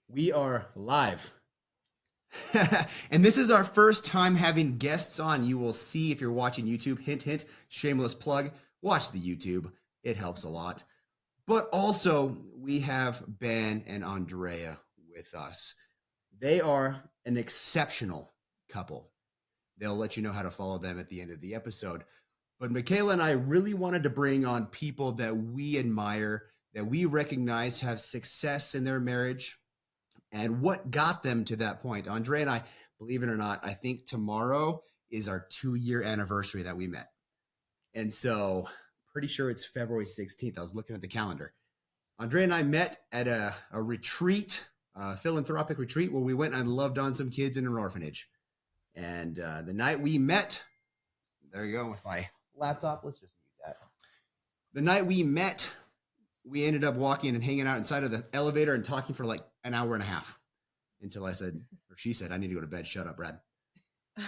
We are live. And this is our first time having guests on. You will see if you're watching YouTube, hint, hint, shameless plug, watch the YouTube. It helps a lot. But also, we have Ben and Andrea with us. They are an exceptional couple. They'll let you know how to follow them at the end of the episode. But Michaela and I really wanted to bring on people that we admire, that we recognize have success in their marriage, and what got them to that point. Andre and I, believe it or not, I think tomorrow is our 2-year anniversary that we met. And so, pretty sure it's February 16th. I was looking at the calendar. Andre and I met at a retreat, a philanthropic retreat, where we went and loved on some kids in an orphanage. And the night we met, there you go with my laptop. Let's just mute that. The night we met, we ended up walking and hanging out inside of the elevator and talking for like an hour and a half until I said, or she said, I need to go to bed. Shut up, Brad.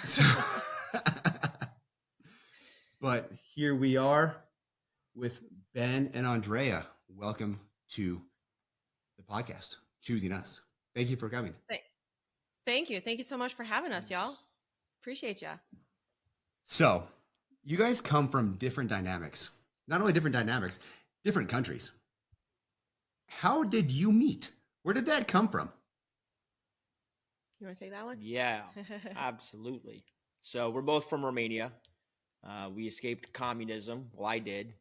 So, but here we are with Ben and Andrea. Welcome to the podcast, Choosing Us. Thank you for coming. Thank you. Thank you so much for having us, y'all. Appreciate ya. So, you guys come from different dynamics. Not only different dynamics, different countries. How did you meet? Where did that come from? You want to take that one? Yeah, absolutely. So we're both from Romania. We escaped communism. Well, I did.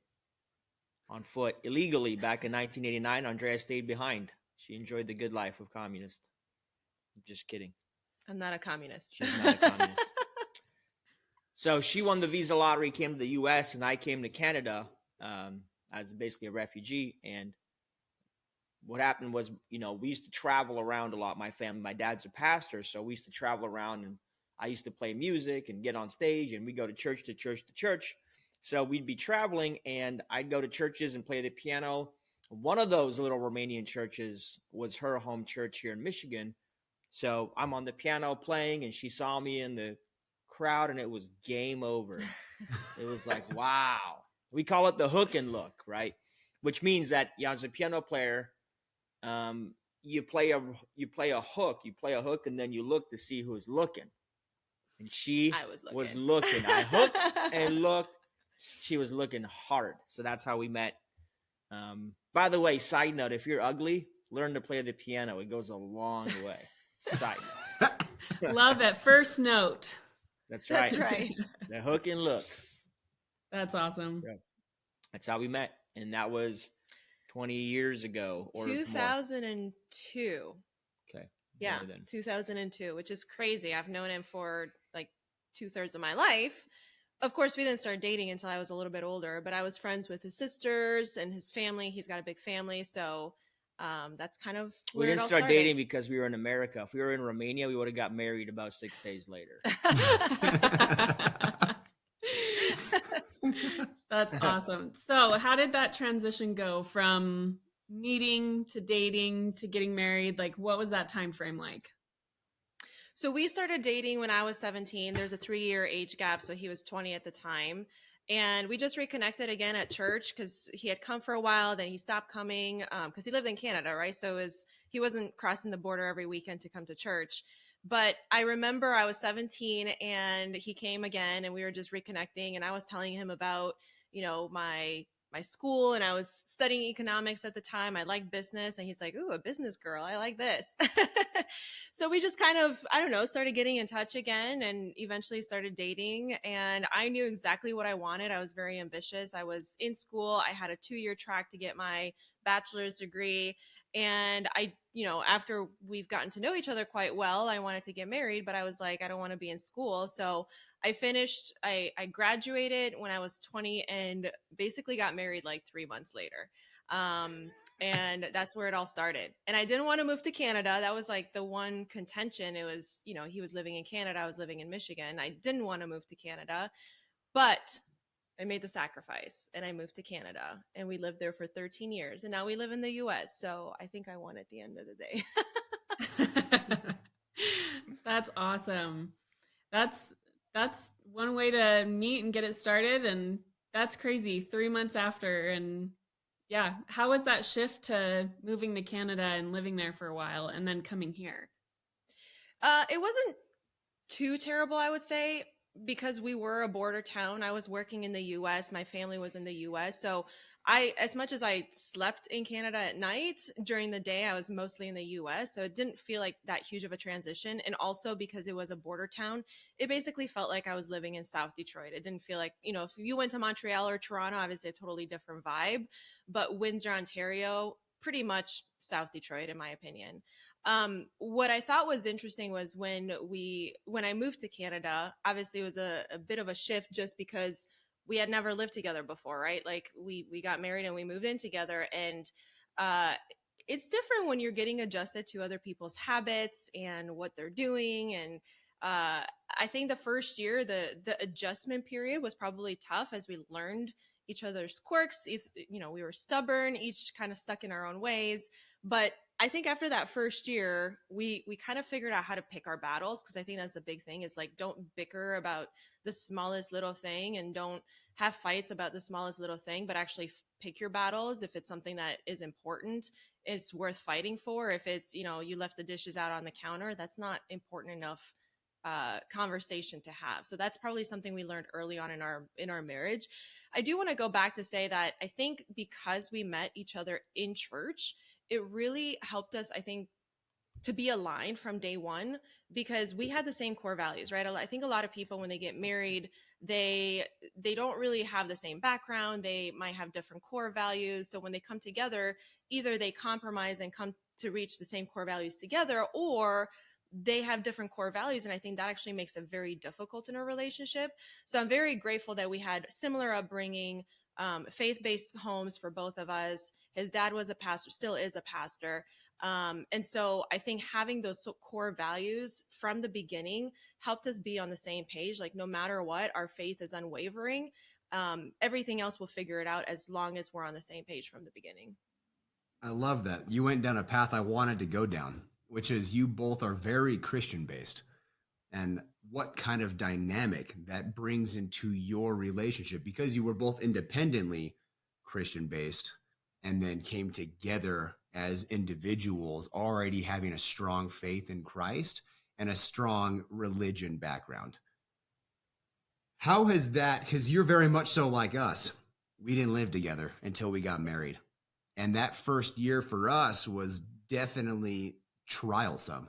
On foot, illegally, back in 1989. Andrea stayed behind. She enjoyed the good life of communist. Just kidding. I'm not a communist. She's not a communist. So she won the visa lottery, came to the U.S., and I came to Canada as basically a refugee. And what happened was, we used to travel around a lot. My family, my dad's a pastor, so we used to travel around, and I used to play music and get on stage, and we go to church to church to church. So we'd be traveling, and I'd go to churches and play the piano. One of those little Romanian churches was her home church here in Michigan. So I'm on the piano playing, and she saw me in the crowd, and it was game over. It was like, wow. We call it the hook and look, right? Which means that, as a piano player, you play a hook, and then you look to see who's looking. And she was looking. I hooked and looked. She was looking hard. So that's how we met. By the way, side note, if you're ugly, learn to play the piano. It goes a long way. Side note. Love it. First note. That's right. That's right. The hook and look. That's awesome. Yeah. That's how we met. And that was 20 years ago. Or 2002. More. Okay. Yeah, 2002, which is crazy. I've known him for like 2/3 of my life. Of course, we didn't start dating until I was a little bit older, but I was friends with his sisters and his family. He's got a big family. So that's kind of where we didn't it all start started. Dating because we were in America. If we were in Romania, we would have got married about 6 days later. That's awesome. So how did that transition go from meeting to dating to getting married? Like, what was that time frame like? So we started dating when I was 17. There's a 3-year age gap. So he was 20 at the time. And we just reconnected again at church because he had come for a while. Then he stopped coming because he lived in Canada, right? So he wasn't crossing the border every weekend to come to church. But I remember I was 17 and he came again and we were just reconnecting. And I was telling him about, my school, and I was studying economics at the time. I liked business, and he's like, ooh, a business girl. I like this. So we just kind of, I don't know, started getting in touch again and eventually started dating. And I knew exactly what I wanted. I was very ambitious. I was in school. I had a 2-year track to get my bachelor's degree. And after we've gotten to know each other quite well, I wanted to get married, but I was like, I don't want to be in school. So I graduated when I was 20 and basically got married like 3 months later. And that's where it all started. And I didn't want to move to Canada. That was like the one contention. It was, he was living in Canada. I was living in Michigan. I didn't want to move to Canada, but I made the sacrifice and I moved to Canada and we lived there for 13 years. And now we live in the US. So I think I won at the end of the day. That's awesome. That's one way to meet and get it started. And that's crazy. 3 months after, and Yeah. How was that shift to moving to Canada and living there for a while and then coming here? It wasn't too terrible, I would say, because we were a border town. I was working in the US, my family was in the US. So as much as I slept in Canada at night, during the day I was mostly in the US. So it didn't feel like that huge of a transition. And also because it was a border town, it basically felt like I was living in South Detroit. It didn't feel like, if you went to Montreal or Toronto, obviously a totally different vibe. But Windsor, Ontario, pretty much South Detroit, in my opinion. What I thought was interesting was when I moved to Canada, obviously it was a bit of a shift just because we had never lived together before, right? Like we got married and we moved in together, and uh it's different when you're getting adjusted to other people's habits and what they're doing. And I think the first year, the adjustment period was probably tough as we learned each other's quirks. We were stubborn, each kind of stuck in our own ways. But I think after that first year, we kind of figured out how to pick our battles, because I think that's the big thing is like, don't bicker about the smallest little thing, and don't have fights about the smallest little thing, but actually pick your battles. If it's something that is important, it's worth fighting for. If it's, you left the dishes out on the counter, that's not important enough conversation to have. So that's probably something we learned early on in our marriage. I do want to go back to say that I think because we met each other in church, it really helped us, I think, to be aligned from day one, because we had the same core values, right? I think a lot of people, when they get married, they don't really have the same background. They might have different core values. So when they come together, either they compromise and come to reach the same core values together, or they have different core values. And I think that actually makes it very difficult in a relationship. So I'm very grateful that we had similar upbringing, faith-based homes for both of us. His dad was a pastor, still is a pastor. And so I think having those core values from the beginning helped us be on the same page. Like, no matter what, our faith is unwavering. Everything else will figure it out as long as we're on the same page from the beginning. I love that. You went down a path I wanted to go down, which is you both are very Christian based. And what kind of dynamic that brings into your relationship, because you were both independently Christian based and then came together as individuals already having a strong faith in Christ and a strong religion background. How has that, because you're very much so like us, we didn't live together until we got married. And that first year for us was definitely trialsome.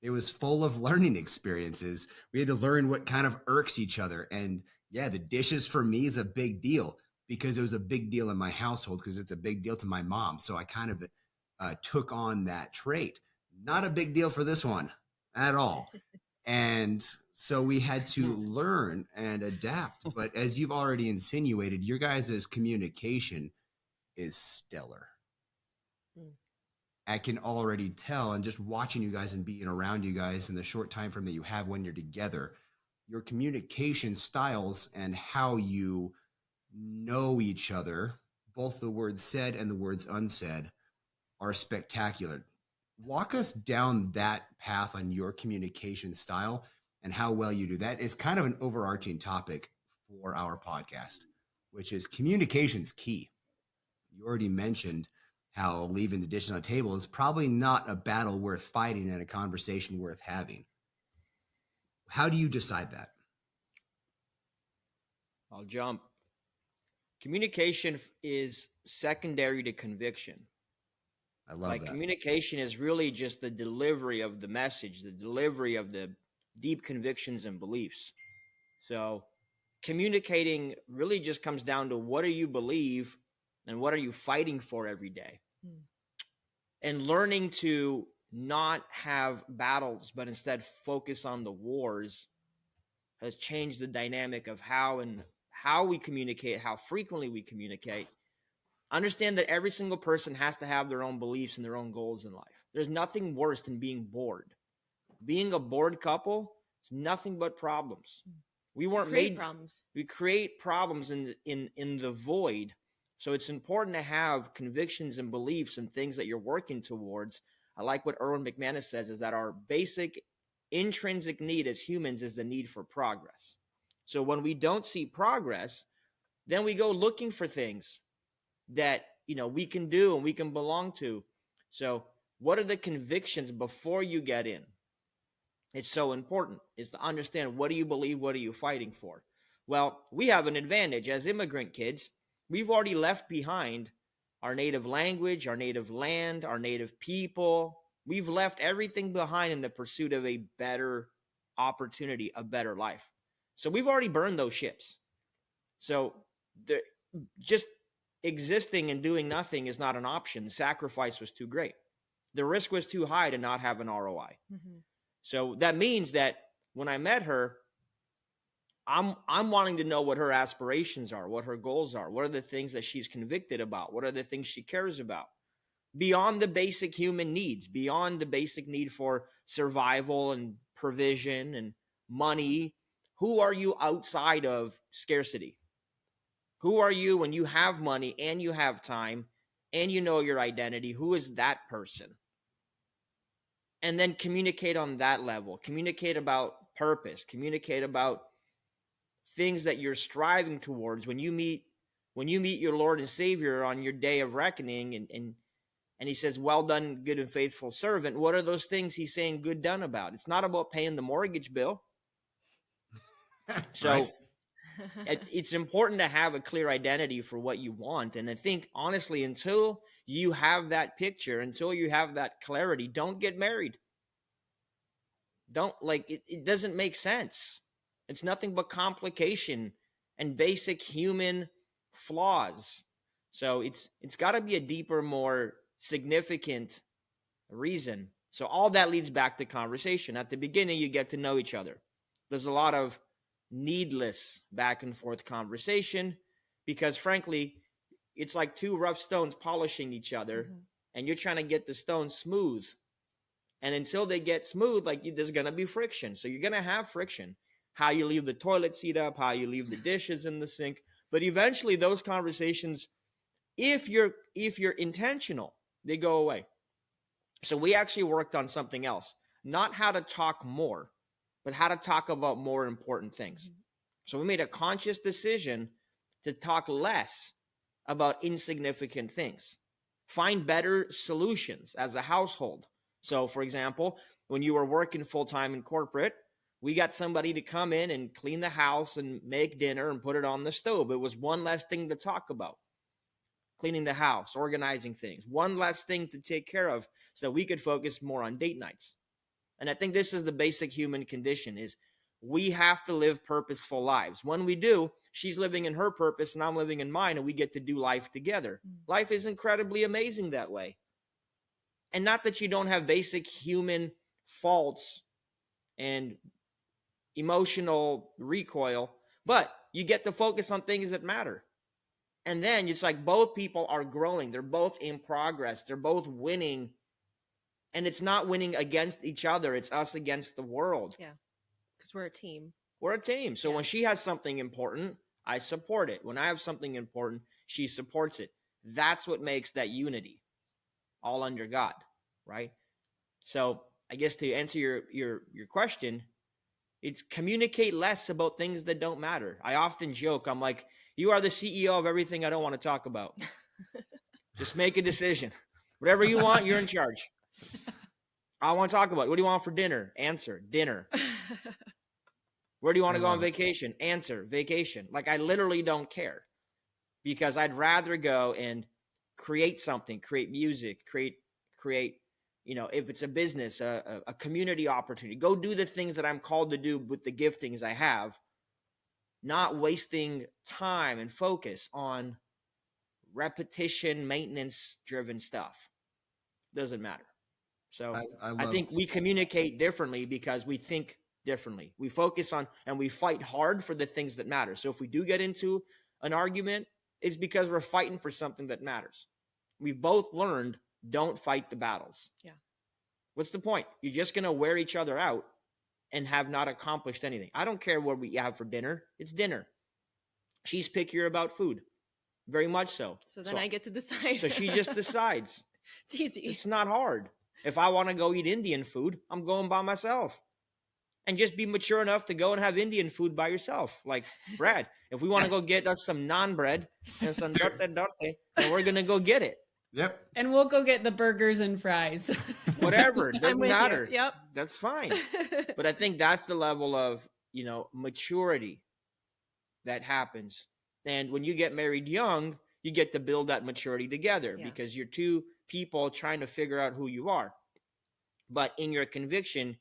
It was full of learning experiences. We had to learn what kind of irks each other. And yeah, the dishes for me is a big deal, because it was a big deal in my household, because it's a big deal to my mom. So I kind of took on that trait. Not a big deal for this one at all. And so we had to learn and adapt. But as you've already insinuated, your guys' communication is stellar. I can already tell, and just watching you guys and being around you guys in the short time frame that you have when you're together, your communication styles and how you know each other, both the words said and the words unsaid, are spectacular. Walk us down that path on your communication style and how well you do that. Is kind of an overarching topic for our podcast, which is communication's key. You already mentioned how leaving the dish on the table is probably not a battle worth fighting and a conversation worth having. How do you decide that? I'll jump. Communication is secondary to conviction. I love that. Communication is really just the delivery of the message, the delivery of the deep convictions and beliefs. So communicating really just comes down to, what do you believe and what are you fighting for every day? And learning to not have battles, but instead focus on the wars, has changed the dynamic of how we communicate, how frequently we communicate. Understand that every single person has to have their own beliefs and their own goals in life. There's nothing worse than being bored. Being a bored couple is nothing but problems. We weren't made problems. We create problems in the void. So it's important to have convictions and beliefs and things that you're working towards. I like what Erwin McManus says, is that our basic intrinsic need as humans is the need for progress. So when we don't see progress, then we go looking for things that we can do and we can belong to. So what are the convictions before you get in? It's so important, is to understand, what do you believe? What are you fighting for? Well, we have an advantage as immigrant kids. We've already left behind our native language, our native land, our native people. We've left everything behind in the pursuit of a better opportunity, a better life. So we've already burned those ships. So just existing and doing nothing is not an option. The sacrifice was too great. The risk was too high to not have an ROI. Mm-hmm. So that means that when I met her, I'm wanting to know what her aspirations are, what her goals are, what are the things that she's convicted about, what are the things she cares about, beyond the basic human needs, beyond the basic need for survival and provision and money. Who are you outside of scarcity? Who are you when you have money and you have time and you know your identity? Who is that person? And then communicate on that level. Communicate about purpose. Communicate about things that you're striving towards when you meet your Lord and Savior on your day of reckoning, and he says, "Well done, good and faithful servant." What are those things he's saying good done about? It's not about paying the mortgage bill. So Right. it's important to have a clear identity for what you want. And I think, honestly, until you have that picture, until you have that clarity, don't get married. Don't, it doesn't make sense. It's nothing but complication and basic human flaws. So it's got to be a deeper, more significant reason. So all that leads back to conversation. At the beginning, you get to know each other. There's a lot of needless back and forth conversation because, frankly, it's like two rough stones polishing each other, Mm-hmm. and you're trying to get the stone smooth. And until they get smooth, there's going to be friction. So you're going to have friction. How you leave the toilet seat up, how you leave the dishes in the sink. But eventually those conversations, if you're intentional, they go away. So we actually worked on something else. Not how to talk more, but how to talk about more important things. Mm-hmm. So we made a conscious decision to talk less about insignificant things. Find better solutions as a household. So, for example, when you were working full-time in corporate, we got somebody to come in and clean the house and make dinner and put it on the stove. It was one less thing to talk about. Cleaning the house, organizing things, one less thing to take care of so that we could focus more on date nights. And I think this is the basic human condition, is we have to live purposeful lives. When we do, she's living in her purpose and I'm living in mine, and we get to do life together. Life is incredibly amazing that way. And not that you don't have basic human faults and emotional recoil, but you get to focus on things that matter. And then it's like both people are growing. They're both in progress. They're both winning. And it's not winning against each other. It's us against the world. Yeah, because we're a team. We're a team. So when she has something important, I support it. When I have something important, she supports it. That's what makes that unity, all under God, right? So I guess to answer your question, it's communicate less about things that don't matter. I often joke, I'm like, you are the CEO of everything I don't want to talk about. Just make a decision. Whatever you want, you're in charge. I want to talk about it. What do you want for dinner? Answer, dinner. Where do you want to go on vacation? Answer, vacation. I literally don't care, because I'd rather go and create something, create music, create, if it's a business, a community opportunity, go do the things that I'm called to do with the giftings I have, not wasting time and focus on repetition, maintenance-driven stuff. Doesn't matter. So I think we communicate differently because we think differently. We focus on and we fight hard for the things that matter. So if we do get into an argument, it's because we're fighting for something that matters. We've both learned, don't fight the battles. Yeah. What's the point? You're just going to wear each other out and have not accomplished anything. I don't care what we have for dinner. It's dinner. She's pickier about food. Very much so. So then I get to decide. So she just decides. It's easy. It's not hard. If I want to go eat Indian food, I'm going by myself. and just be mature enough to go and have Indian food by yourself. Like, Brad, if we want to go get us some naan bread and some dote, then we're going to go get it. Yep. And we'll go get the burgers and fries. Whatever. It I'm doesn't with matter. you. Yep. That's fine. But I think that's the level of, maturity that happens. And when you get married young, you get to build that maturity together because you're two people trying to figure out who you are. But in your conviction,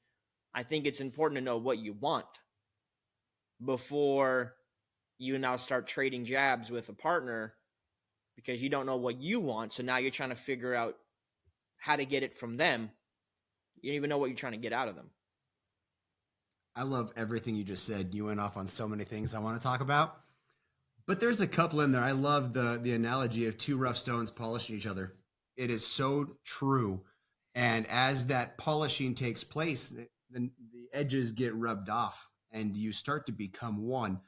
I think it's important to know what you want before you now start trading jabs with a partner, because you don't know what you want. So now you're trying to figure out how to get it from them. You don't even know what you're trying to get out of them. I love everything you just said. You went off on so many things I want to talk about. But there's a couple in there. I love the analogy of two rough stones polishing each other. It is so true. And as that polishing takes place, the edges get rubbed off and you start to become one.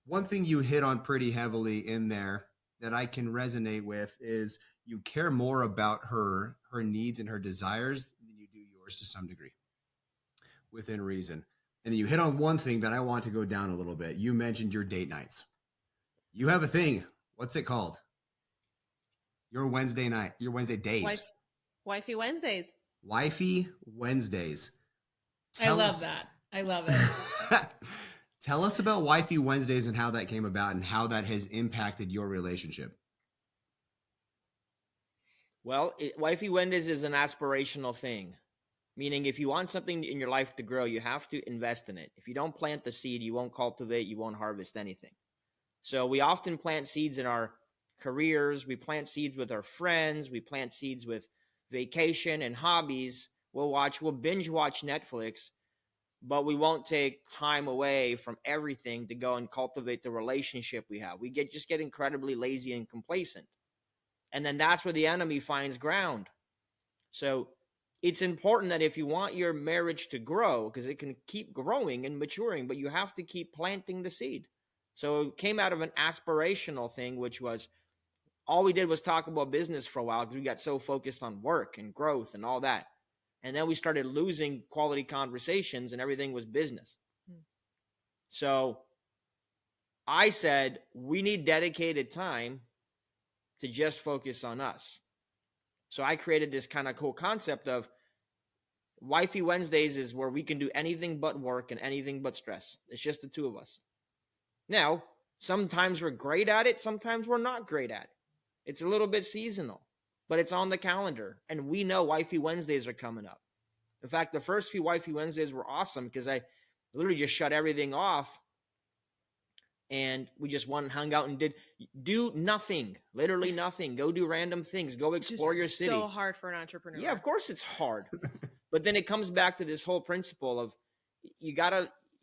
One thing you hit on pretty heavily in there that I can resonate with is you care more about her needs and her desires than you do yours to some degree, within reason. And then you hit on one thing that I want to go down a little bit. You mentioned your date nights. You have a thing. What's it called? Your Wednesday days. Wifey Wednesdays. Wifey Wednesdays. I love that. I love it. Tell us about Wifey Wednesdays and how that came about and how that has impacted your relationship. Well, Wifey Wednesdays is an aspirational thing, meaning if you want something in your life to grow, you have to invest in it. If you don't plant the seed, you won't cultivate, you won't harvest anything. So we often plant seeds in our careers. We plant seeds with our friends. We plant seeds with vacation and hobbies. We'll binge watch Netflix, but we won't take time away from everything to go and cultivate the relationship we have. We just get incredibly lazy and complacent. And then that's where the enemy finds ground. So it's important that if you want your marriage to grow, because it can keep growing and maturing, but you have to keep planting the seed. So it came out of an aspirational thing, which was all we did was talk about business for a while because we got so focused on work and growth and all that. And then we started losing quality conversations and everything was business. So I said, we need dedicated time to just focus on us. So I created this kind of cool concept of Wifey Wednesdays is where we can do anything but work and anything but stress. It's just the two of us. Now, sometimes we're great at it. Sometimes we're not great at it. It's a little bit seasonal, but it's on the calendar. And we know Wifey Wednesdays are coming up. In fact, the first few Wifey Wednesdays were awesome because I literally just shut everything off. And we just went and hung out and do nothing, literally nothing. Go do random things. Go explore your city. So hard for an entrepreneur. Yeah, of course it's hard. But then it comes back to this whole principle of you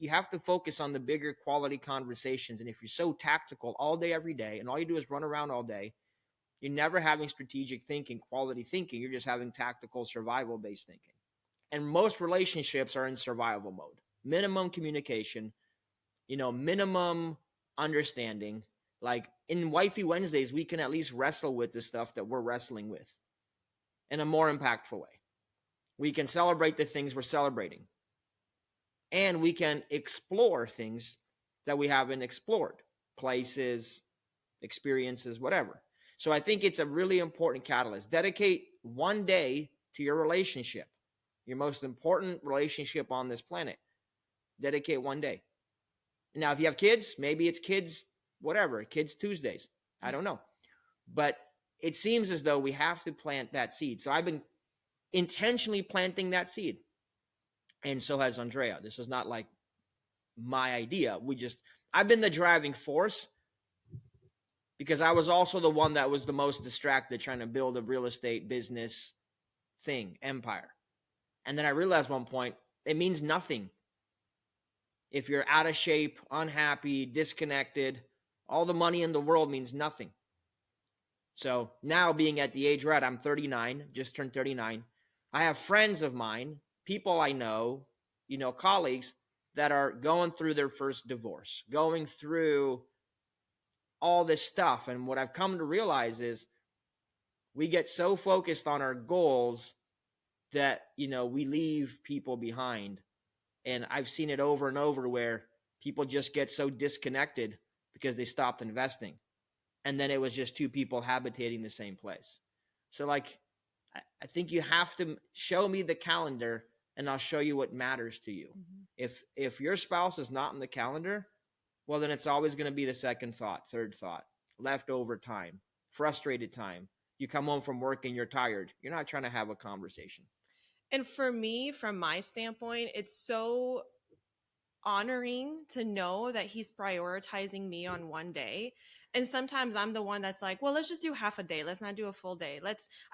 have to focus on the bigger quality conversations. And if you're so tactical all day, every day, and all you do is run around all day, you're never having strategic thinking, quality thinking. You're just having tactical, survival-based thinking. And most relationships are in survival mode. Minimum communication, minimum understanding. Like in Wifey Wednesdays, we can at least wrestle with the stuff that we're wrestling with in a more impactful way. We can celebrate the things we're celebrating. And we can explore things that we haven't explored, places, experiences, whatever. So I think it's a really important catalyst. Dedicate one day to your relationship, your most important relationship on this planet. Dedicate one day. Now, if you have kids, maybe it's kids Tuesdays. I don't know. But it seems as though we have to plant that seed. So I've been intentionally planting that seed. And so has Andrea. This is not like my idea. I've been the driving force because I was also the one that was the most distracted trying to build a real estate business empire. And then I realized one point, it means nothing. If you're out of shape, unhappy, disconnected, all the money in the world means nothing. So now being at the age we're at, I'm 39, just turned 39. I have friends of mine, people I know, colleagues that are going through their first divorce, going through all this stuff. And what I've come to realize is we get so focused on our goals that, we leave people behind And I've seen it over and over where people just get so disconnected because they stopped investing. And then it was just two people habitating the same place. So like, I think you have to show me the calendar and I'll show you what matters to you. If your spouse is not in the calendar, well, then it's always going to be the second thought, third thought, leftover time, frustrated time. You come home from work and you're tired. You're not trying to have a conversation. And for me, from my standpoint, it's so honoring to know that he's prioritizing me on one day. And sometimes I'm the one that's like, well, let's just do half a day. Let's not do a full day.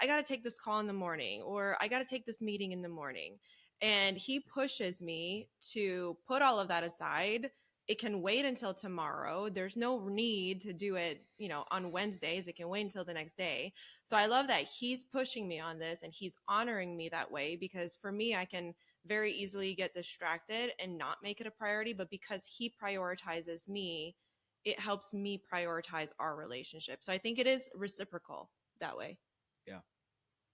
I got to take this call in the morning, or I got to take this meeting in the morning. And he pushes me to put all of that aside. It can wait until tomorrow. There's no need to do it, on Wednesdays. It can wait until the next day. So I love that he's pushing me on this and he's honoring me that way, because for me, I can very easily get distracted and not make it a priority. But because he prioritizes me, it helps me prioritize our relationship. So I think it is reciprocal that way. Yeah.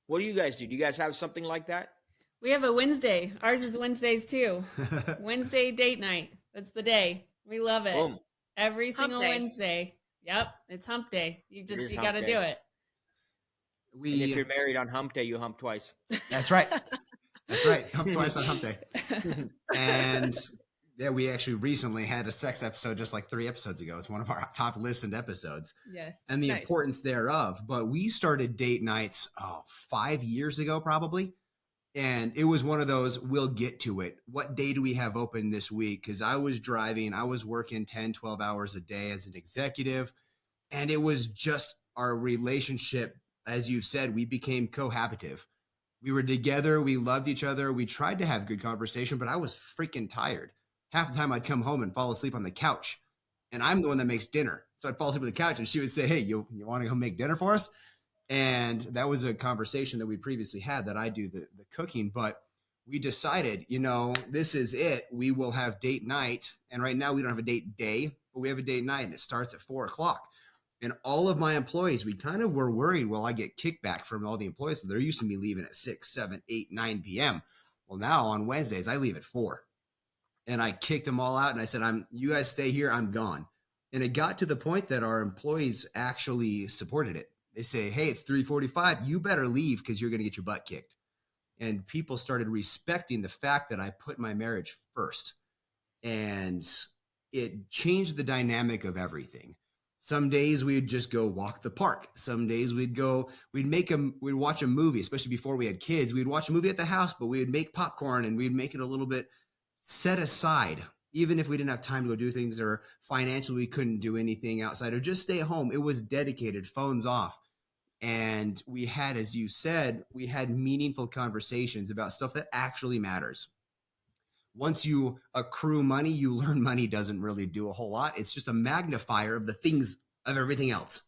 What do you guys do? Do you guys have something like that? We have a Wednesday. Ours is Wednesdays too. Wednesday date night. That's the day. We love it. Boom. Every single day. Wednesday. Yep. It's hump day. You is got hump to day. do it. And if you're married on hump day, you hump twice. That's right. That's right. Hump twice on hump day. And yeah, we actually recently had a sex episode just like 3 episodes ago. It's one of our top listened episodes. Yes. And the Nice. importance thereof. But we started date nights 5 years ago, probably. And it was one of those, we'll get to it. What day do we have open this week? Because I was driving, I was working 10, 12 hours a day as an executive. And it was just our relationship. As you said, we became cohabitative. We were together. We loved each other. We tried to have good conversation, but I was freaking tired. Half the time I'd come home and fall asleep on the couch. And I'm the one that makes dinner. So I'd fall asleep on the couch and she would say, hey, you want to go make dinner for us? And that was a conversation that we previously had, that I do the cooking. But we decided, this is it. We will have date night. And right now we don't have a date day, but we have a date night and it starts at 4:00. And all of my employees, we kind of were worried, will I get kickback from all the employees? So they're used to me leaving at 6, 7, 8, 9 p.m. Well, now on Wednesdays, I leave at 4. And I kicked them all out. And I said, you guys stay here. I'm gone. And it got to the point that our employees actually supported it. They say, hey, it's 3:45. You better leave because you're going to get your butt kicked. And people started respecting the fact that I put my marriage first. And it changed the dynamic of everything. Some days we'd just go walk the park. Some days we'd watch a movie, especially before we had kids. We'd watch a movie at the house, but we would make popcorn and we'd make it a little bit set aside. Even if we didn't have time to go do things, or financially we couldn't do anything outside, or just stay at home, it was dedicated, phones off. And we had, as you said, we had meaningful conversations about stuff that actually matters. Once you accrue money, you learn money doesn't really do a whole lot. It's just a magnifier of the things of everything else.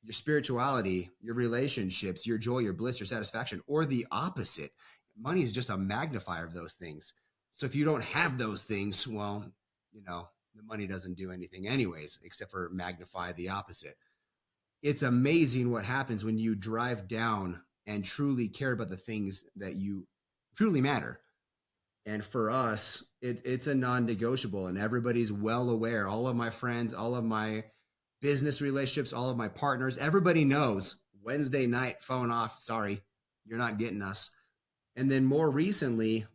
Your spirituality, your relationships, your joy, your bliss, your satisfaction, or the opposite. Money is just a magnifier of those things. So if you don't have those things, well, the money doesn't do anything anyways, except for magnify the opposite. It's amazing what happens when you drive down and truly care about the things that you truly matter. And for us, it's a non-negotiable, and everybody's well aware. All of my friends, all of my business relationships, all of my partners, everybody knows Wednesday night, phone off. Sorry, you're not getting us. And then more recently,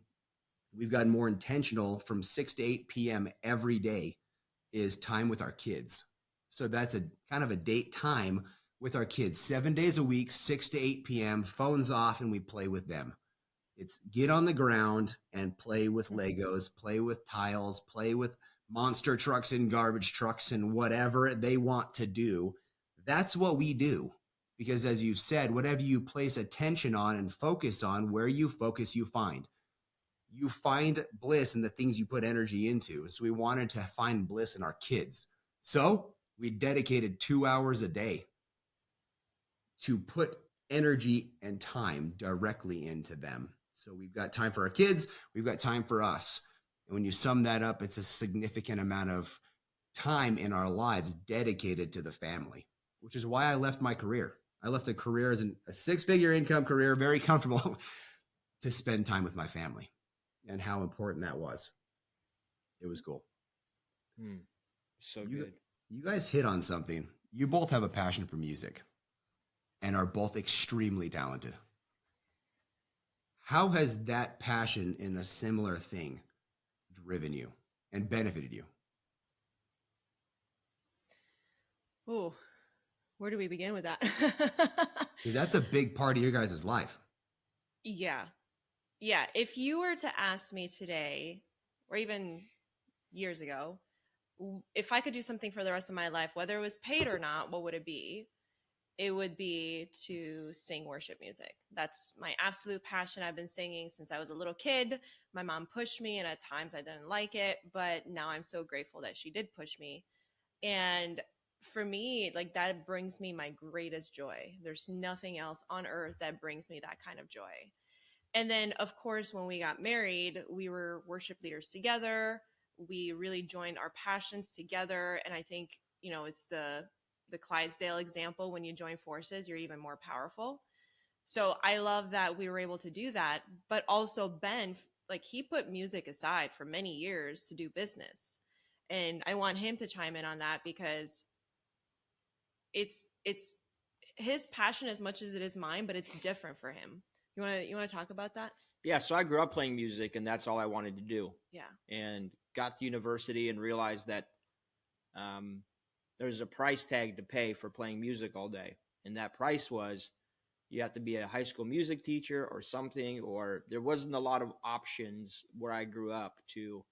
we've gotten more intentional. From 6 to 8 p.m. every day is time with our kids. So that's a kind of a date time with our kids, 7 days a week, 6 to 8 p.m., phones off, and we play with them. It's get on the ground and play with Legos, play with tiles, play with monster trucks and garbage trucks and whatever they want to do. That's what we do. Because as you said, whatever you place attention on and focus on, where you focus, you find. You find bliss in the things you put energy into. So we wanted to find bliss in our kids. So we dedicated 2 hours a day to put energy and time directly into them. So we've got time for our kids. We've got time for us. And when you sum that up, it's a significant amount of time in our lives dedicated to the family, which is why I left my career. I left a career as a 6-figure income career, very comfortable, to spend time with my family. and how important that was. It was cool. So You- good. You guys hit on something. You both have a passion for music and are both extremely talented. How has that passion in a similar thing driven you and benefited you? Oh, where do we begin with that? 'Cause that's a big part of your guys' life. Yeah. Yeah. If you were to ask me today, or even years ago, if I could do something for the rest of my life, whether it was paid or not, what would it be? It would be to sing worship music. That's my absolute passion. I've been singing since I was a little kid. My mom pushed me, and at times I didn't like it, but now I'm so grateful that she did push me. And for me, like that brings me my greatest joy. There's nothing else on earth that brings me that kind of joy. And then, of course, when we got married, we were worship leaders together. We really joined our passions together. And I think, it's the Clydesdale example. When you join forces, you're even more powerful. So I love that we were able to do that. But also Ben, like he put music aside for many years to do business. And I want him to chime in on that because it's his passion as much as it is mine, but it's different for him. You want to talk about that? Yeah, so I grew up playing music, and that's all I wanted to do. Yeah. And got to university and realized that there's a price tag to pay for playing music all day. And that price was you have to be a high school music teacher or something, or there wasn't a lot of options where I grew up to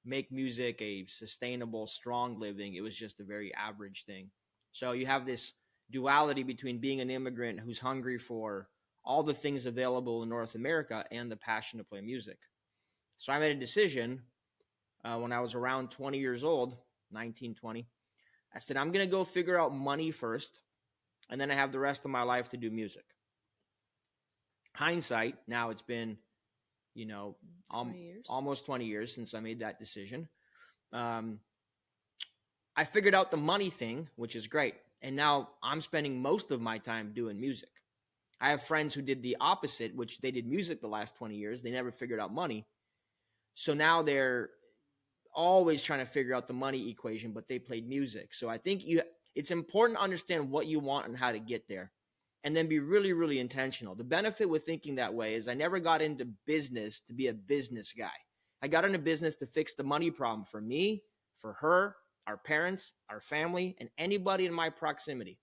make music a sustainable, strong living. It was just a very average thing. So you have this duality between being an immigrant who's hungry for all the things available in North America and the passion to play music. So I made a decision when I was around 20 years old, 19, 20. I said, I'm going to go figure out money first, and then I have the rest of my life to do music. Hindsight, now it's been, 20 years. almost 20 years since I made that decision. I figured out the money thing, which is great. And now I'm spending most of my time doing music. I have friends who did the opposite, which they did music the last 20 years. They never figured out money. So now they're always trying to figure out the money equation, but they played music. So I think it's important to understand what you want and how to get there, and then be really, really intentional. The benefit with thinking that way is I never got into business to be a business guy. I got into business to fix the money problem for me, for her, our parents, our family, and anybody in my proximity.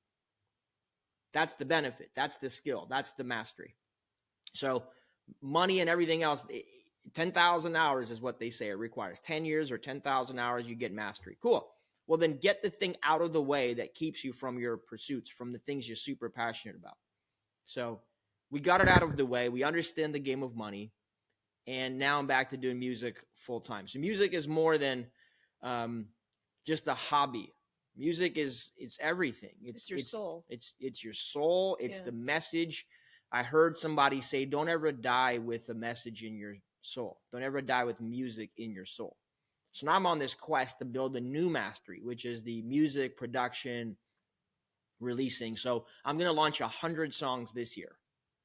That's the benefit. That's the skill. That's the mastery. So money and everything else, 10,000 hours is what they say it requires. 10 years or 10,000 hours, you get mastery. Cool. Well, then get the thing out of the way that keeps you from your pursuits, from the things you're super passionate about. So we got it out of the way. We understand the game of money. And now I'm back to doing music full time. So music is more than just a hobby. Music it's everything. It's your soul. It's your soul. It's the message. I heard somebody say, don't ever die with a message in your soul. Don't ever die with music in your soul. So now I'm on this quest to build a new mastery, which is the music production releasing. So I'm going to launch 100 songs this year.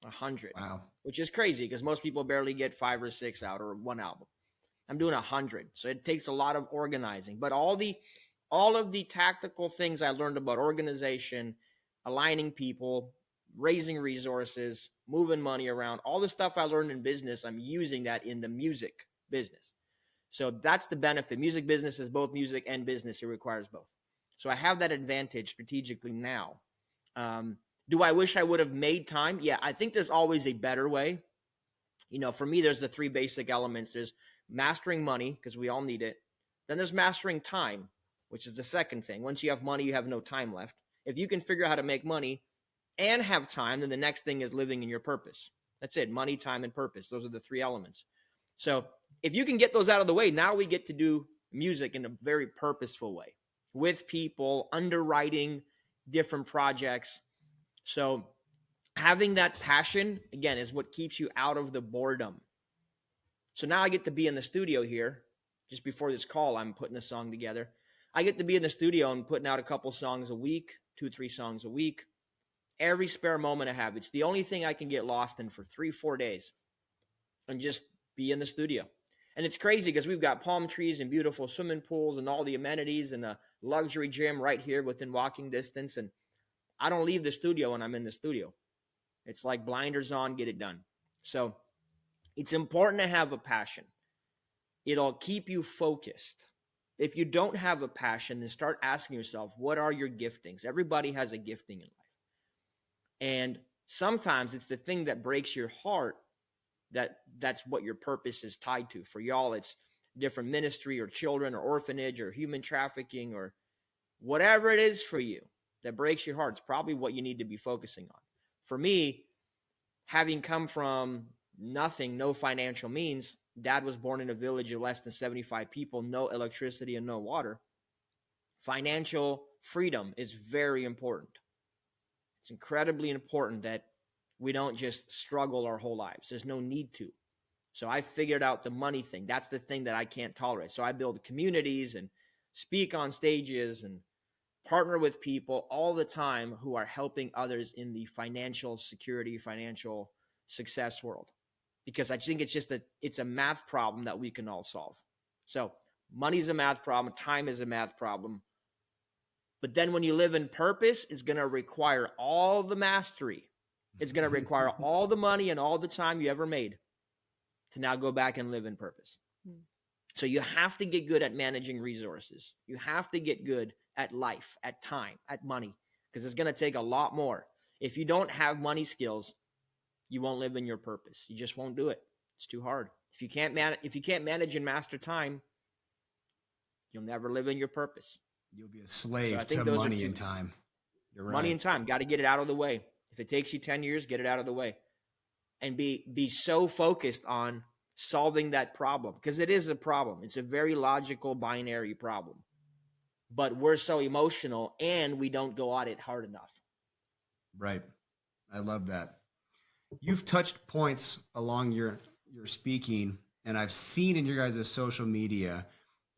100. Wow. Which is crazy because most people barely get 5 or 6 out or one album. I'm doing 100. So it takes a lot of organizing, but all of the tactical things I learned about organization, aligning people, raising resources, moving money around, all the stuff I learned in business, I'm using that in the music business. So that's the benefit. Music business is both music and business. It requires both. So I have that advantage strategically now. Do I wish I would have made time? Yeah, I think there's always a better way. For me, there's the 3 basic elements. There's mastering money, because we all need it. Then there's mastering time, which is the second thing. Once you have money, you have no time left. If you can figure out how to make money and have time, then the next thing is living in your purpose. That's it. Money, time, and purpose. Those are the 3 elements. So if you can get those out of the way, now we get to do music in a very purposeful way with people, underwriting different projects. So having that passion, again, is what keeps you out of the boredom. So now I get to be in the studio here. Just before this call, I'm putting a song together. I get to be in the studio and putting out a couple songs a week, 2-3 songs a week. Every spare moment I have. It's the only thing I can get lost in for 3-4 days and just be in the studio. And it's crazy because we've got palm trees and beautiful swimming pools and all the amenities and a luxury gym right here within walking distance. And I don't leave the studio when I'm in the studio. It's like blinders on, get it done. So it's important to have a passion. It'll keep you focused. If you don't have a passion, then start asking yourself, what are your giftings? Everybody has a gifting in life. And sometimes it's the thing that breaks your heart that's what your purpose is tied to. For y'all, it's different ministry or children or orphanage or human trafficking or whatever it is for you that breaks your heart. It's probably what you need to be focusing on. For me, having come from nothing, no financial means, dad was born in a village of less than 75 people, no electricity and no water. Financial freedom is very important. It's incredibly important that we don't just struggle our whole lives. There's no need to. So I figured out the money thing. That's the thing that I can't tolerate. So I build communities and speak on stages and partner with people all the time who are helping others in the financial security, financial success world. Because I think it's a math problem that we can all solve. So money's a math problem. Time is a math problem. But then when you live in purpose, it's going to require all the mastery. It's going to require all the money and all the time you ever made to now go back and live in purpose. So you have to get good at managing resources. You have to get good at life, at time, at money, because it's going to take a lot more. If you don't have money skills, you won't live in your purpose. You just won't do it. It's too hard. If you can't manage and master time, you'll never live in your purpose. You'll be a slave So I think to those are money two. and time. You're right. Money and time, got to get it out of the way. If it takes you 10 years, get it out of the way. And be so focused on solving that problem, because it is a problem. It's a very logical binary problem. But we're so emotional and we don't go at it hard enough. Right. I love that. You've touched points along your speaking, and I've seen in your guys' social media,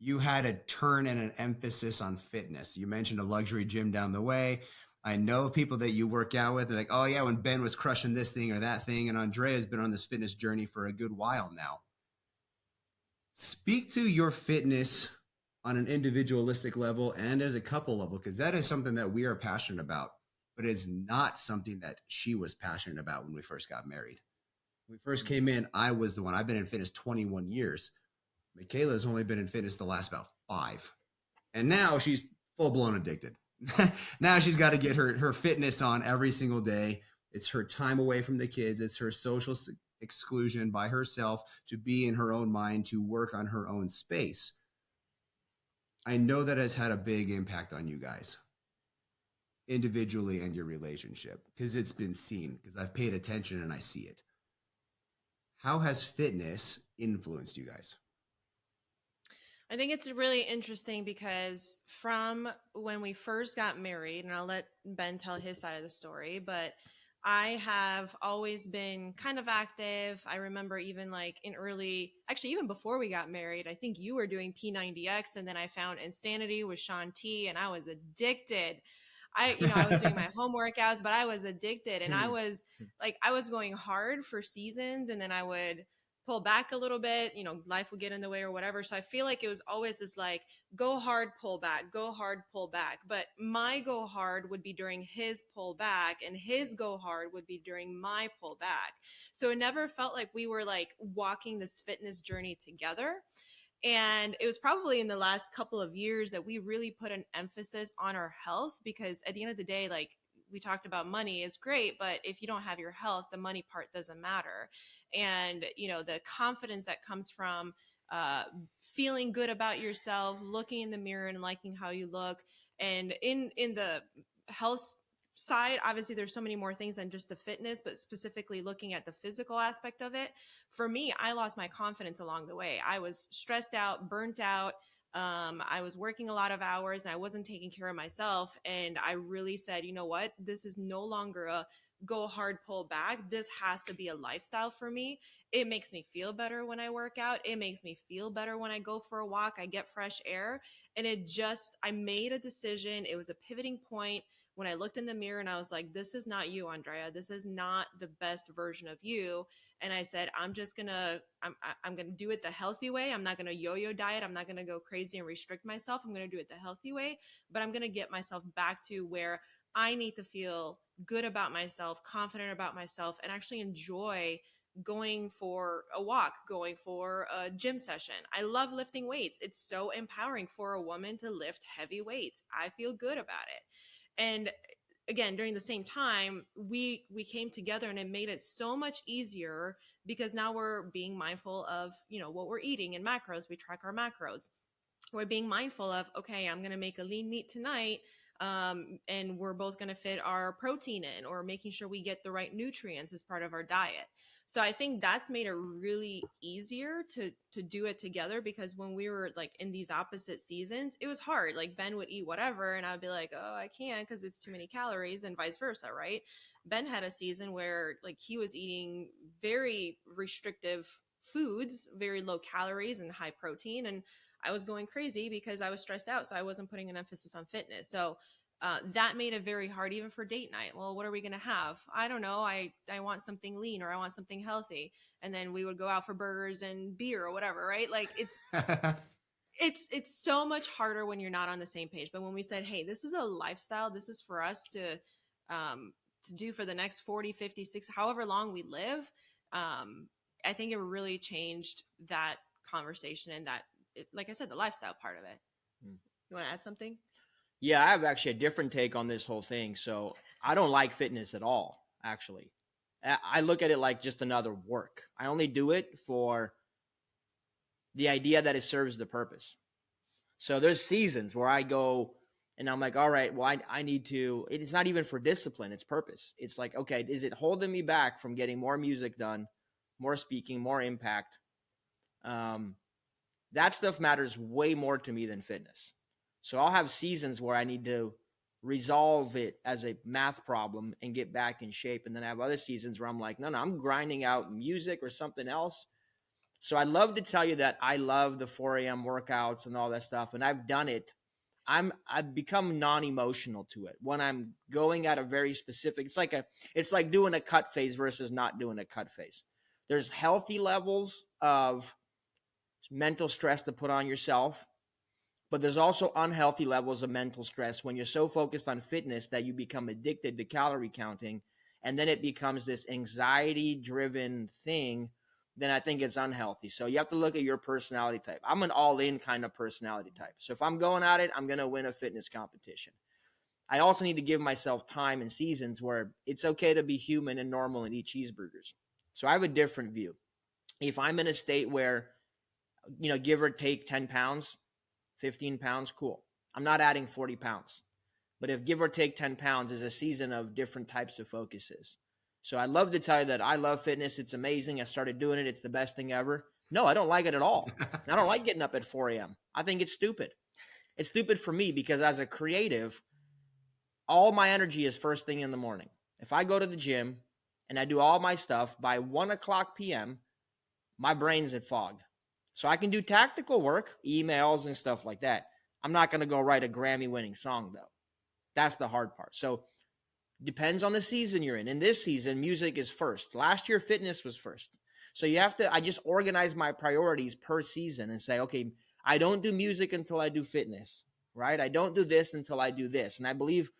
you had a turn and an emphasis on fitness. You mentioned a luxury gym down the way. I know people that you work out with. They're like, oh yeah, when Ben was crushing this thing or that thing, and Andrea has been on this fitness journey for a good while now. Speak to your fitness on an individualistic level and as a couple level, because that is something that we are passionate about, but it's not something that she was passionate about when we first got married. When we first came in, I was the one. I've been in fitness 21 years. Michaela has only been in fitness the last about 5. And now she's full-blown addicted. Now she's got to get her fitness on every single day. It's her time away from the kids. It's her social exclusion by herself to be in her own mind, to work on her own space. I know that has had a big impact on you guys individually and your relationship, because it's been seen, because I've paid attention and I see it. How has fitness influenced you guys? I think it's really interesting because from when we first got married, and I'll let Ben tell his side of the story, but I have always been kind of active. I remember even like even before we got married, I think you were doing P90X, and then I found Insanity with Sean T, and I was addicted. I was doing my home workouts, but I was addicted, and I was going hard for seasons, and then I would pull back a little bit, life would get in the way or whatever. So I feel like it was always this like, go hard, pull back, go hard, pull back. But my go hard would be during his pull back, and his go hard would be during my pull back. So it never felt like we were like walking this fitness journey together. And it was probably in the last couple of years that we really put an emphasis on our health, because at the end of the day, like we talked about, money is great, but if you don't have your health, the money part doesn't matter. And, the confidence that comes from feeling good about yourself, looking in the mirror and liking how you look. And in the health side, obviously there's so many more things than just the fitness, but specifically looking at the physical aspect of it. For me, I lost my confidence along the way. I was stressed out, burnt out. I was working a lot of hours and I wasn't taking care of myself. And I really said, you know what, this is no longer a go hard, pull back. This has to be a lifestyle for me. It makes me feel better when I work out. It makes me feel better when I go for a walk. I get fresh air. And I made a decision. It was a pivoting point when I looked in the mirror and I was like, this is not you, Andrea. This is not the best version of you. And I said, I'm going to do it the healthy way. I'm not going to yo-yo diet. I'm not going to go crazy and restrict myself. I'm going to do it the healthy way, but I'm going to get myself back to where I need to feel good about myself, confident about myself, and actually enjoy going for a walk, going for a gym session. I love lifting weights. It's so empowering for a woman to lift heavy weights. I feel good about it. And again, during the same time, we came together, and it made it so much easier because now we're being mindful of, what we're eating and macros. We track our macros. We're being mindful of, okay, I'm going to make a lean meat tonight. And we're both going to fit our protein in, or making sure we get the right nutrients as part of our diet. So I think that's made it really easier to do it together, because when we were like in these opposite seasons, it was hard. Like Ben would eat whatever and I'd be like, oh, I can't because it's too many calories, and vice versa, right? Ben had a season where like he was eating very restrictive foods, very low calories and high protein, and I was going crazy because I was stressed out, so I wasn't putting an emphasis on fitness. So that made it very hard, even for date night. Well, what are we going to have? I don't know. I want something lean, or I want something healthy. And then we would go out for burgers and beer or whatever, right? Like it's so much harder when you're not on the same page. But when we said, hey, this is a lifestyle, this is for us to do for the next 40, 50, 60, however long we live, I think it really changed that conversation, and that, like I said, the lifestyle part of it. You want to add something? Yeah, I have actually a different take on this whole thing. So I don't like fitness at all, actually. I look at it like just another work. I only do it for the idea that it serves the purpose. So there's seasons where I go and I'm like, all right, well, I need to, it's not even for discipline, it's purpose. It's like, okay, is it holding me back from getting more music done, more speaking, more impact? That stuff matters way more to me than fitness. So I'll have seasons where I need to resolve it as a math problem and get back in shape. And then I have other seasons where I'm like, no, I'm grinding out music or something else. So I'd love to tell you that I love the 4 a.m. workouts and all that stuff. And I've done it. I've become non-emotional to it. When I'm going at a very specific, it's like doing a cut phase versus not doing a cut phase. There's healthy levels of mental stress to put on yourself. But there's also unhealthy levels of mental stress when you're so focused on fitness that you become addicted to calorie counting, and then it becomes this anxiety-driven thing. Then I think it's unhealthy. So you have to look at your personality type. I'm an all-in kind of personality type. So if I'm going at it, I'm going to win a fitness competition. I also need to give myself time and seasons where it's okay to be human and normal and eat cheeseburgers. So I have a different view. If I'm in a state where, give or take 10 pounds, 15 pounds, cool. I'm not adding 40 pounds. But if give or take 10 pounds is a season of different types of focuses. So I'd love to tell you that I love fitness. It's amazing. I started doing it. It's the best thing ever. No, I don't like it at all. I don't like getting up at 4 a.m. I think it's stupid. It's stupid for me because as a creative, all my energy is first thing in the morning. If I go to the gym and I do all my stuff by 1 o'clock p.m., my brain's at fog. So I can do tactical work, emails and stuff like that. I'm not going to go write a Grammy-winning song, though. That's the hard part. So depends on the season you're in. In this season, music is first. Last year, fitness was first. So I just organize my priorities per season and say, okay, I don't do music until I do fitness, right? I don't do this until I do this. And I believe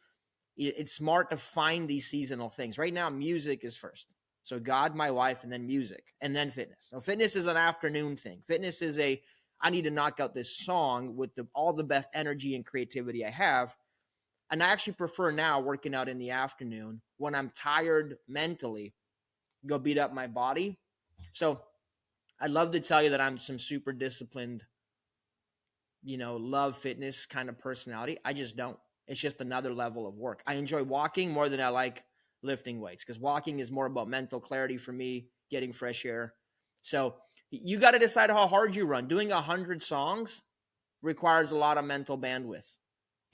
it's smart to find these seasonal things. Right now, music is first. So God, my wife, and then music, and then fitness. So fitness is an afternoon thing. Fitness is I need to knock out this song with all the best energy and creativity I have. And I actually prefer now working out in the afternoon when I'm tired mentally, go beat up my body. So I'd love to tell you that I'm some super disciplined, love fitness kind of personality. I just don't. It's just another level of work. I enjoy walking more than I like lifting weights because walking is more about mental clarity for me, getting fresh air. So you got to decide how hard you run. Doing 100 songs requires a lot of mental bandwidth,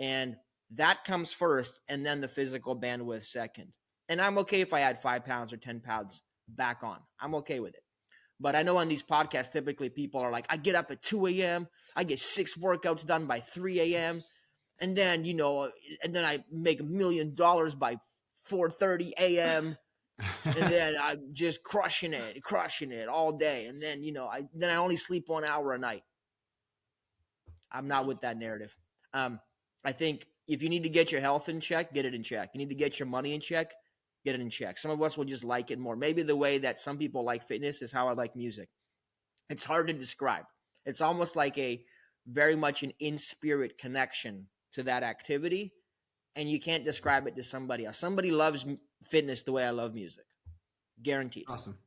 and that comes first, and then the physical bandwidth second. And I'm okay if I add 5 pounds or 10 pounds back on. I'm okay with it. But I know on these podcasts, typically people are like, I get up at 2 a.m. I get 6 workouts done by 3 a.m. And then, and then I make $1 million by 4:30 a.m. And then I'm just crushing it all day. And then, I only sleep 1 hour a night. I'm not with that narrative. I think if you need to get your health in check, get it in check. You need to get your money in check, get it in check. Some of us will just like it more. Maybe the way that some people like fitness is how I like music. It's hard to describe. It's almost like very much an in-spirit connection to that activity, and you can't describe it to somebody else. Somebody loves fitness the way I love music. Guaranteed. Awesome.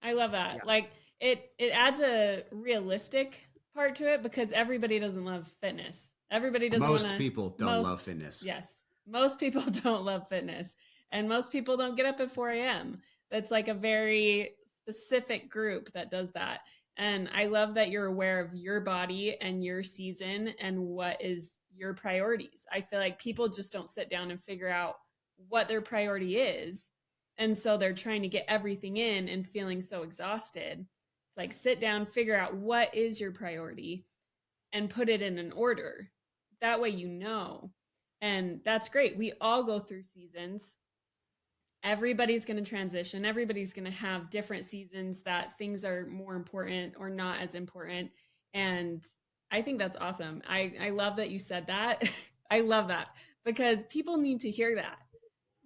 I love that. Yeah. Like it adds a realistic part to it because everybody doesn't love fitness. Everybody doesn't Most people don't love fitness. Yes. Most people don't love fitness. And most people don't get up at 4 a.m. That's like a very specific group that does that. And I love that you're aware of your body and your season and what is your priorities. I feel like people just don't sit down and figure out what their priority is. And so they're trying to get everything in and feeling so exhausted. It's like sit down, figure out what is your priority and put it in an order. That way you know. And that's great. We all go through seasons. Everybody's going to transition. Everybody's going to have different seasons that things are more important or not as important. And I think that's awesome. I love that you said that. I love that because people need to hear that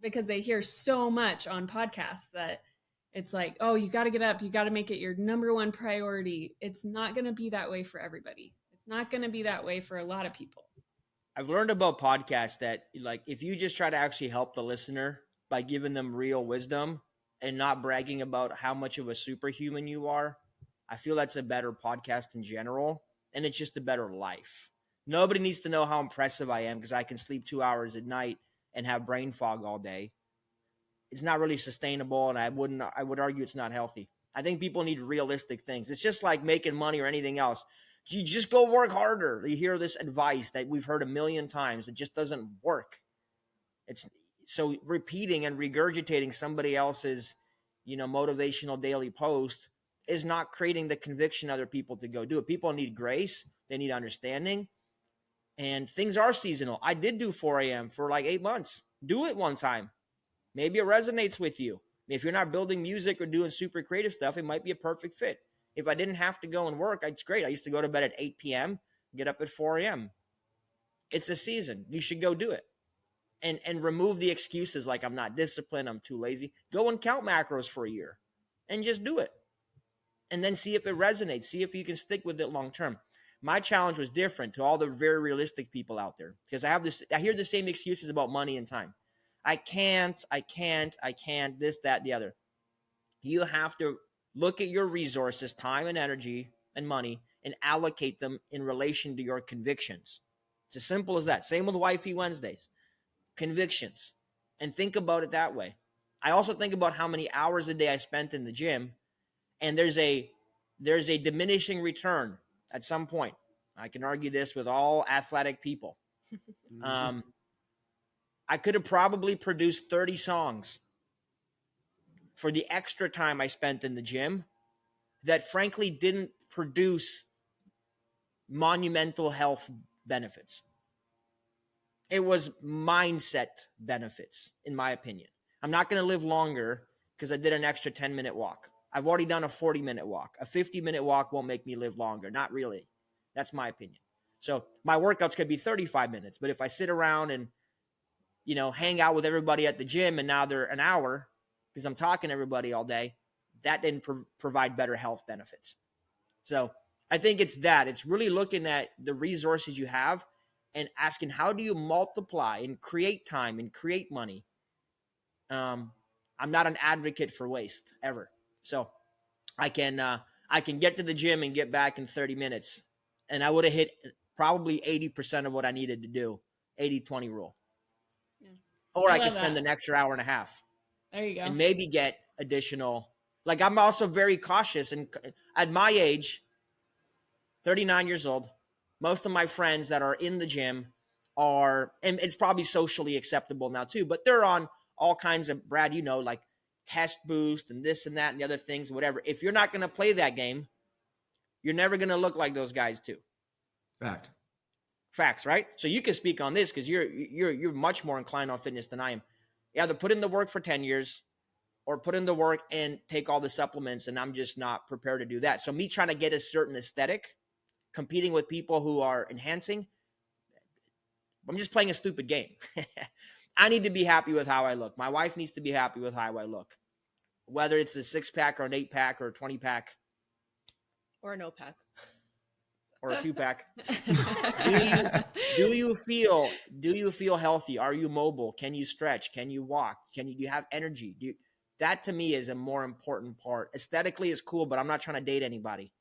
because they hear so much on podcasts that it's like, oh, you got to get up. You got to make it your number one priority. It's not going to be that way for everybody. It's not going to be that way for a lot of people. I've learned about podcasts that like if you just try to actually help the listener by giving them real wisdom and not bragging about how much of a superhuman you are, I feel that's a better podcast in general. And it's just a better life. Nobody needs to know how impressive I am because I can sleep 2 hours at night and have brain fog all day. It's not really sustainable, and I would argue it's not healthy. I think people need realistic things. It's just like making money or anything else. You just go work harder. You hear this advice that we've heard a million times. It just doesn't work. It's so repeating and regurgitating somebody else's, motivational daily post is not creating the conviction other people to go do it. People need grace. They need understanding. And things are seasonal. I did do 4 a.m. for like 8 months. Do it one time. Maybe it resonates with you. If you're not building music or doing super creative stuff, it might be a perfect fit. If I didn't have to go and work, it's great. I used to go to bed at 8 p.m., get up at 4 a.m. It's a season. You should go do it. And remove the excuses like I'm not disciplined, I'm too lazy. Go and count macros for a year and just do it. And then see if it resonates. See if you can stick with it long term. My challenge was different to all the very realistic people out there because I hear the same excuses about money and time. I can't, this, that, the other. You have to look at your resources, time and energy and money, and allocate them in relation to your convictions. It's as simple as that. Same with Wifey Wednesdays. Convictions. And think about it that way. I also think about how many hours a day I spent in the gym, and there's a diminishing return at some point. I can argue this with all athletic people. I could have probably produced 30 songs for the extra time I spent in the gym that frankly didn't produce monumental health benefits. It was mindset benefits, in my opinion. I'm not going to live longer because I did an extra 10-minute walk. I've already done a 40-minute walk. A 50-minute walk won't make me live longer. Not really. That's my opinion. So my workouts could be 35 minutes, but if I sit around and hang out with everybody at the gym and now they're an hour because I'm talking to everybody all day, that didn't provide better health benefits. So I think it's that. It's really looking at the resources you have and asking, how do you multiply and create time and create money? I'm not an advocate for waste ever. So I can get to the gym and get back in 30 minutes. And I would have hit probably 80% of what I needed to do, 80-20 rule. Yeah. Or I could spend an extra hour and a half. There you go. And maybe get additional. Like I'm also very cautious. And at my age, 39 years old, most of my friends that are in the gym are, and it's probably socially acceptable now too, but they're on all kinds of, Brad, like test boost and this and that and the other things, whatever. If you're not going to play that game, you're never going to look like those guys too. Facts, right? So you can speak on this because you're much more inclined on fitness than I am. You either put in the work for 10 years or put in the work and take all the supplements, and I'm just not prepared to do that. So me trying to get a certain aesthetic, competing with people who are enhancing, I'm just playing a stupid game. I need to be happy with how I look. My wife needs to be happy with how I look. Whether it's a 6-pack or an 8-pack or a 20-pack. Or no pack. Or a 2-pack. Do you feel healthy? Are you mobile? Can you stretch? Can you walk? Do you have energy? That to me is a more important part. Aesthetically is cool, but I'm not trying to date anybody.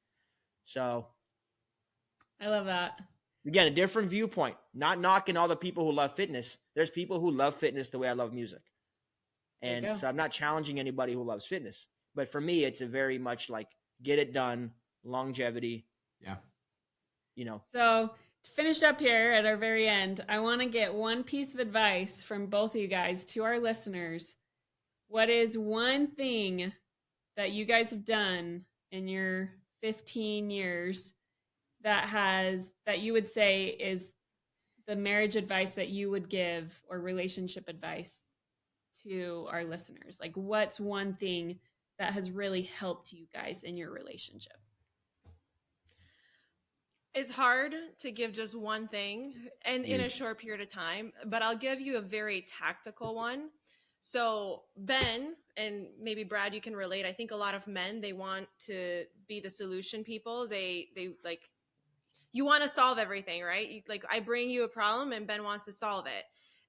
So I love that. Again, a different viewpoint. Not knocking all the people who love fitness. There's people who love fitness the way I love music. And so I'm not challenging anybody who loves fitness. But for me, it's a very much like get it done, longevity. Yeah. So to finish up here at our very end, I want to get one piece of advice from both of you guys to our listeners. What is one thing that you guys have done in your 15 years that you would say is the marriage advice that you would give, or relationship advice to our listeners? Like, what's one thing that has really helped you guys in your relationship? It's hard to give just one thing and in a short period of time, but I'll give you a very tactical one. So Ben, and maybe Brad, you can relate. I think a lot of men, they want to be the solution people. They like, you want to solve everything, right? Like, I bring you a problem and Ben wants to solve it.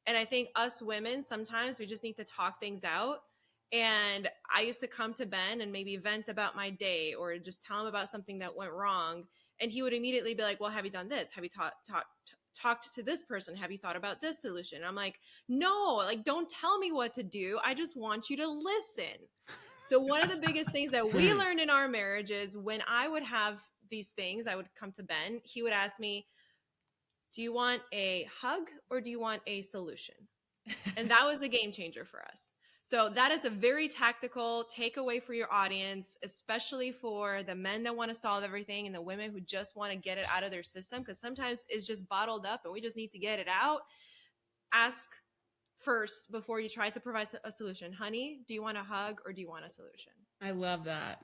And I think us women, sometimes we just need to talk things out. And I used to come to Ben and maybe vent about my day or just tell him about something that went wrong. And he would immediately be like, well, have you done this? Have you talked to this person? Have you thought about this solution? And I'm like, no, like, don't tell me what to do. I just want you to listen. So one of the biggest things that we learned in our marriage is when I would have these things, I would come to Ben. He would ask me, do you want a hug or do you want a solution? And that was a game changer for us. So that is a very tactical takeaway for your audience, especially for the men that want to solve everything and the women who just want to get it out of their system, because sometimes it's just bottled up and we just need to get it out. Ask first before you try to provide a solution. Honey, do you want a hug or do you want a solution? I love that.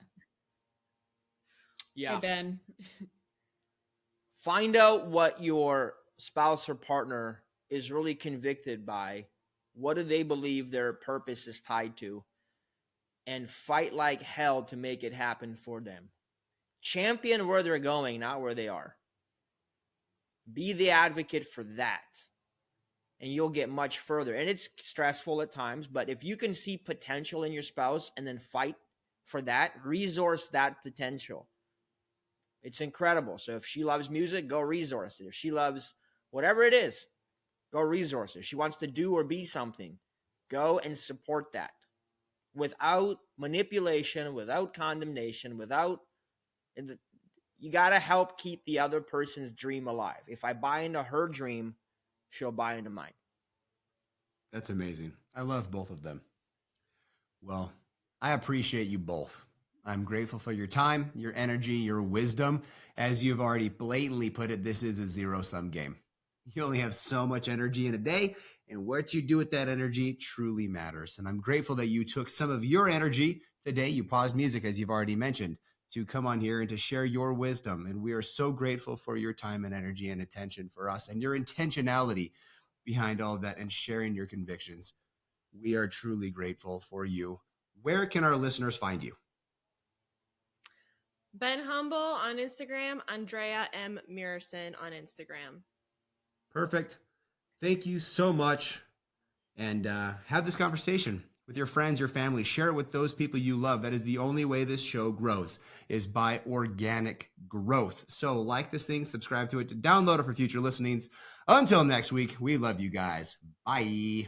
Yeah. Hey, Ben. Find out what your spouse or partner is really convicted by. What do they believe their purpose is tied to? And fight like hell to make it happen for them. Champion where they're going, not where they are. Be the advocate for that. And you'll get much further. And it's stressful at times, but if you can see potential in your spouse and then fight for that, resource that potential. It's incredible. So if she loves music, go resource it. If she loves whatever it is, go resource it. If she wants to do or be something, go and support that. Without manipulation, without condemnation, you got to help keep the other person's dream alive. If I buy into her dream, she'll buy into mine. That's amazing. I love both of them. Well, I appreciate you both. I'm grateful for your time, your energy, your wisdom. As you've already blatantly put it, this is a zero-sum game. You only have so much energy in a day, and what you do with that energy truly matters. And I'm grateful that you took some of your energy today. You paused music, as you've already mentioned, to come on here and to share your wisdom. And we are so grateful for your time and energy and attention for us and your intentionality behind all of that and sharing your convictions. We are truly grateful for you. Where can our listeners find you? Ben Humble on Instagram, Andrea M. Murison on Instagram. Perfect. Thank you so much. And have this conversation with your friends, your family. Share it with those people you love. That is the only way this show grows, is by organic growth. So like this thing, subscribe to it, to download it for future listenings. Until next week, we love you guys. Bye.